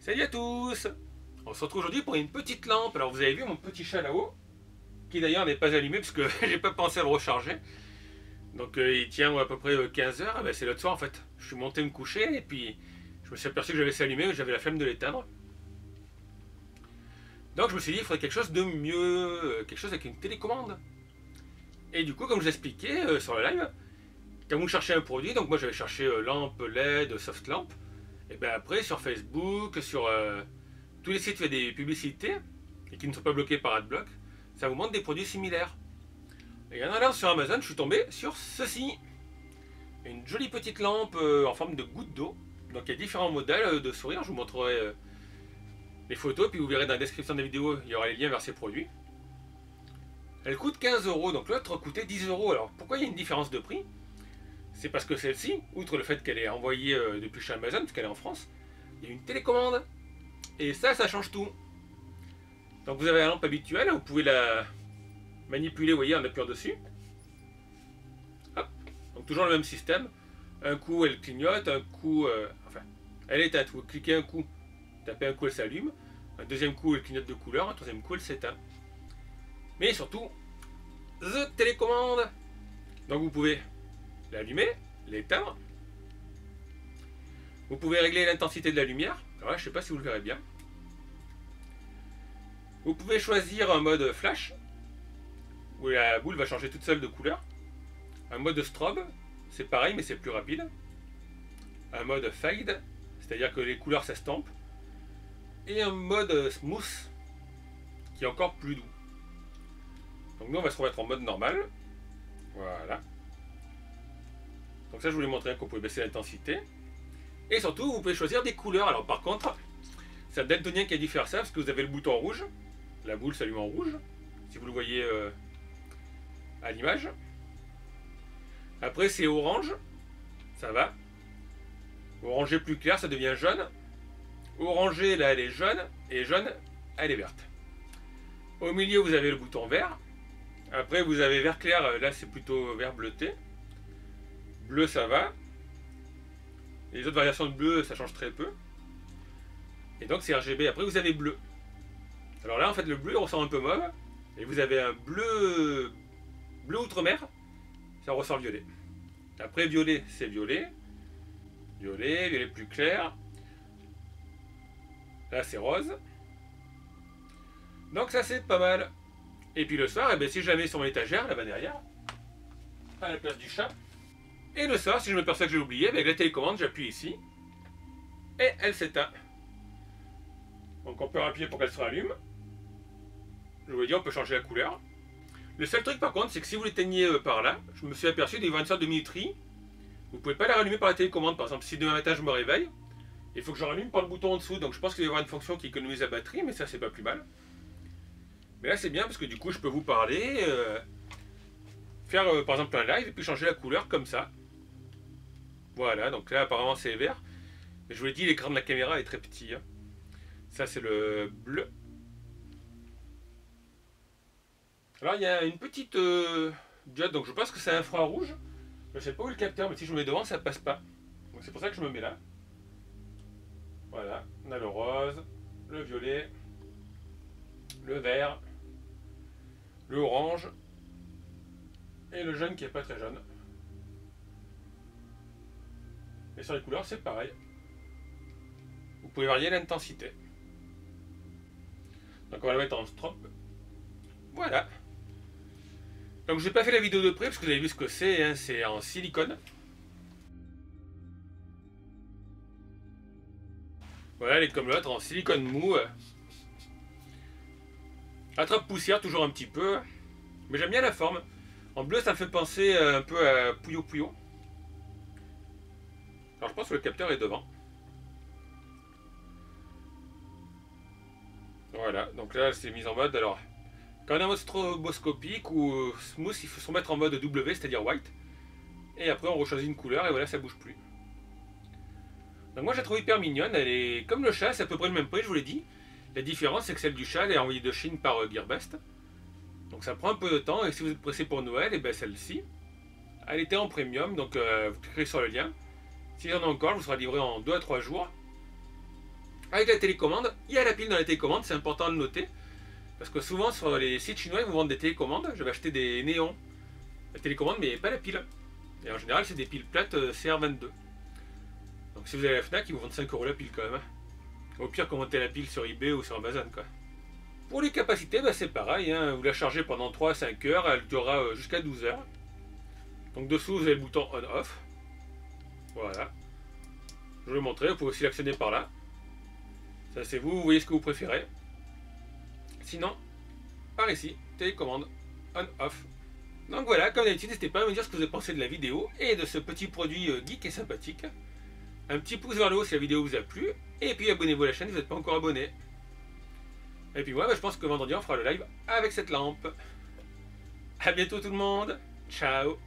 Salut à tous. On se retrouve aujourd'hui pour une petite lampe. Alors vous avez vu mon petit chat là-haut, qui d'ailleurs n'est pas allumé parce que j'ai pas pensé à le recharger. Donc il tient à peu près 15 heures. Et ben, c'est l'autre soir en fait. Je suis monté me coucher et puis je me suis aperçu que j'avais ça allumé et j'avais la flemme de l'éteindre. Donc je me suis dit il faudrait quelque chose de mieux, quelque chose avec une télécommande. Et du coup comme je vous expliquais sur le live, quand vous cherchez un produit, donc moi j'avais cherché lampe LED, soft lamp. Et bien après sur Facebook, sur tous les sites où il y a des publicités et qui ne sont pas bloqués par AdBlock, ça vous montre des produits similaires. Et en allant sur Amazon, je suis tombé sur ceci. Une jolie petite lampe en forme de goutte d'eau. Donc il y a différents modèles de sourire, je vous montrerai les photos, puis vous verrez dans la description de la vidéo, il y aura les liens vers ces produits. Elle coûte 15 €, donc l'autre coûtait 10 €. Alors pourquoi il y a une différence de prix? C'est parce que celle-ci, outre le fait qu'elle est envoyée depuis chez Amazon, parce qu'elle est en France, il y a une télécommande. Et ça change tout. Donc vous avez la lampe habituelle, vous pouvez la manipuler, vous voyez, en appuyant dessus. Hop. Donc toujours le même système. Un coup elle clignote, un coup, enfin, elle est éteinte. Vous cliquez un coup, tapez un coup, elle s'allume. Un deuxième coup, elle clignote de couleur. Un troisième coup, elle s'éteint. Mais surtout, the télécommande. Donc vous pouvez l'allumer, l'éteindre. Vous pouvez régler l'intensité de la lumière. Alors là, je ne sais pas si vous le verrez bien. Vous pouvez choisir un mode flash, où la boule va changer toute seule de couleur. Un mode strobe, c'est pareil mais c'est plus rapide. Un mode fade, c'est-à-dire que les couleurs s'estampent. Et un mode smooth, qui est encore plus doux. Donc nous on va se remettre en mode normal. Voilà. Donc ça je voulais montrer qu'on pouvait baisser l'intensité. Et surtout vous pouvez choisir des couleurs. Alors par contre, c'est un daltonien qui a dû faire ça parce que vous avez le bouton rouge. La boule s'allume en rouge, si vous le voyez à l'image. Après c'est orange, ça va. Orangé plus clair, ça devient jaune. Orangé, là elle est jaune, et jaune, elle est verte. Au milieu vous avez le bouton vert. Après vous avez vert clair, là c'est plutôt vert bleuté. Bleu ça va. Les autres variations de bleu ça change très peu. Et donc c'est RGB. Après vous avez bleu. Alors là en fait le bleu ressort un peu mauve. Et vous avez un bleu outre-mer. Ça ressort violet. Après violet c'est violet. Violet plus clair. Là c'est rose. Donc ça c'est pas mal. Et puis le soir, eh bien, si je la mets sur mon étagère là-bas derrière, à la place du chat. Et le soir, si je me perçois que j'ai oublié, avec la télécommande, j'appuie ici. Et elle s'éteint. Donc on peut appuyer pour qu'elle se rallume. Je vous l'ai dit, on peut changer la couleur. Le seul truc par contre, c'est que si vous l'éteignez par là, je me suis aperçu qu'il y a une sorte de minuterie. Vous ne pouvez pas la rallumer par la télécommande. Par exemple, si demain matin je me réveille, il faut que je rallume par le bouton en dessous. Donc je pense qu'il va y avoir une fonction qui économise la batterie, mais ça c'est pas plus mal. Mais là c'est bien parce que du coup je peux vous parler, faire par exemple un live et puis changer la couleur comme ça. Voilà, donc là apparemment c'est vert. Mais je vous l'ai dit, l'écran de la caméra est très petit. Hein. Ça c'est le bleu. Alors il y a une petite diode, donc je pense que c'est un infrarouge. Je ne sais pas où est le capteur, mais si je me mets devant ça passe pas. Donc c'est pour ça que je me mets là. Voilà, on a le rose, le violet, le vert, le orange et le jaune qui n'est pas très jaune. Et sur les couleurs c'est pareil. Vous pouvez varier l'intensité. Donc on va le mettre en strobe. Voilà. Donc je n'ai pas fait la vidéo de près parce que vous avez vu ce que c'est, hein, c'est en silicone. Voilà, elle est comme l'autre en silicone mou. Attrape poussière toujours un petit peu. Mais j'aime bien la forme. En bleu ça me fait penser un peu à Puyo Puyo. Alors je pense que le capteur est devant. Voilà, donc là c'est mis en mode. Alors, quand on est en mode stroboscopique ou smooth, il faut se remettre en mode W, c'est-à-dire white. Et après on rechoisit une couleur et voilà, ça bouge plus. Donc moi je la trouve hyper mignonne, elle est comme le chat, c'est à peu près le même prix, je vous l'ai dit. La différence c'est que celle du chat elle est envoyée de Chine par Gearbest. Donc ça prend un peu de temps et si vous êtes pressé pour Noël, et bien celle-ci, elle était en premium, donc vous cliquerez sur le lien. S'il y en a encore, elle vous sera livrée en 2 à 3 jours. Avec la télécommande, il y a la pile dans la télécommande, c'est important de le noter. Parce que souvent sur les sites chinois, ils vous vendent des télécommandes. J'avais acheté des néons, la télécommande, mais pas la pile. Et en général, c'est des piles plates CR22. Donc si vous avez la Fnac, ils vous vendent 5 € la pile quand même. Au pire, commentez la pile sur eBay ou sur Amazon, quoi. Pour les capacités, bah, c'est pareil. Hein. Vous la chargez pendant 3 à 5 heures, elle durera jusqu'à 12 heures. Donc dessous, vous avez le bouton on-off. Voilà. Je vais vous montrer, vous pouvez aussi l'actionner par là. Ça c'est vous, vous voyez ce que vous préférez. Sinon, par ici, télécommande on-off. Donc voilà, comme d'habitude, n'hésitez pas à me dire ce que vous avez pensé de la vidéo et de ce petit produit geek et sympathique. Un petit pouce vers le haut si la vidéo vous a plu. Et puis abonnez-vous à la chaîne si vous n'êtes pas encore abonné. Et puis moi, je pense que vendredi, on fera le live avec cette lampe. A bientôt tout le monde. Ciao.